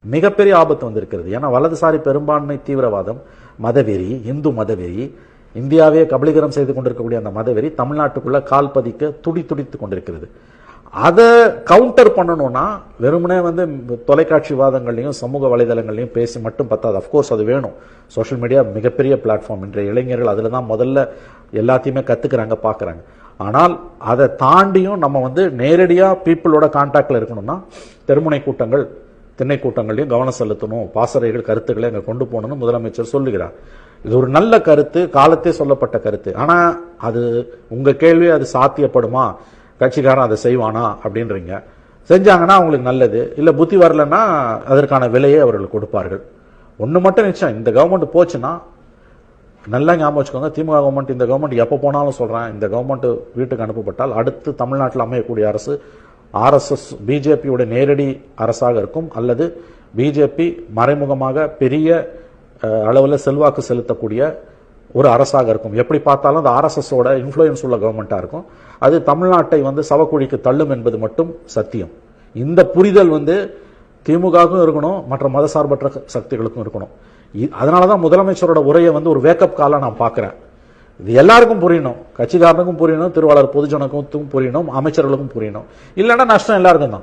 மிகப்பெரிய ஆபத்து வந்திருக்கிறது. ஏன்னா வலதுசாரி பெரும்பான்மை தீவிரவாதம், மதவெறி, இந்து மதவெறி, இந்தியாவே கபலீகரம் செய்து கொண்டிருக்கக்கூடிய அந்த மதவெறி தமிழ்நாட்டுக்குள்ள கால் பதிக்க துடித்துக் கொண்டிருக்கிறது. அதை கவுண்டர் பண்ணணும்னா வெறுமனே தொலைக்காட்சி வாதங்களையும் சமூக வலைதளங்களையும் பேசி மட்டும் பத்தாது. அப்கோர்ஸ் அது வேணும். சோஷியல் மீடியா மிகப்பெரிய பிளாட்ஃபார்ம். இன்றைய இளைஞர்கள் அதில் தான் முதல்ல எல்லாத்தையுமே கத்துக்கிறாங்க, பார்க்குறாங்க. ஆனால் அதை தாண்டியும் நம்ம நேரடியாக பீப்புளோட கான்டாக்டில் இருக்கணும்னா தெருமுனை கூட்டங்கள், திண்ணை கூட்டங்களையும் கவனம் செலுத்தணும். பாசறைகள் கருத்துக்களை அங்கே கொண்டு போகணும்னு முதலமைச்சர் சொல்லுகிறார். இது ஒரு நல்ல கருத்து, காலத்தே சொல்லப்பட்ட கருத்து. ஆனா அது உங்க கேள்வி, அது சாத்தியப்படுமா, கட்சிக்காரன் அதை செய்வானா அப்படின்றீங்க. செஞ்சாங்கன்னா அவங்களுக்கு நல்லது, இல்ல புத்தி வரலன்னா அதற்கான விலையை அவர்கள் கொடுப்பார்கள். ஒண்ணு மட்டும் நிச்சயம், இந்த கவர்மெண்ட் போச்சுன்னா நல்லா ஞாபகம் வச்சுக்கோங்க, திமுக கவர்மெண்ட், இந்த கவர்மெண்ட் எப்ப போனாலும் சொல்றேன், இந்த கவர்மெண்ட் வீட்டுக்கு அனுப்பப்பட்டால் அடுத்து தமிழ்நாட்டில் அமையக்கூடிய அரசு RSS பிஜேபியோட நேரடி அரசாக இருக்கும், அல்லது பிஜேபி மறைமுகமாக பெரிய அளவில் செல்வாக்கு செலுத்தக்கூடிய ஒரு அரசாக இருக்கும். எப்படி பார்த்தாலும் அந்த RSSோட இன்ஃப்ளூயன்ஸ் உள்ள கவர்மெண்டா இருக்கும். அது தமிழ்நாட்டை சவக்குழிக்கு தள்ளும் என்பது மட்டும் சத்தியம். இந்த புரிதல் திமுகவுக்கும் இருக்கணும், மற்ற மதசார்பற்ற சக்திகளுக்கும் இருக்கணும். அதனாலதான் முதலமைச்சரோட உரையை ஒரு வேக்கப் காலா நான் பார்க்கிறேன். இது எல்லாருக்கும் புரியணும், கட்சிக்காரனுக்கும் புரியணும், திருவாளர் பொதுஜனக்கும் புரியணும், அமைச்சர்களுக்கும் புரியணும். இல்லைன்னா நஷ்டம் எல்லாருக்கும் தான்.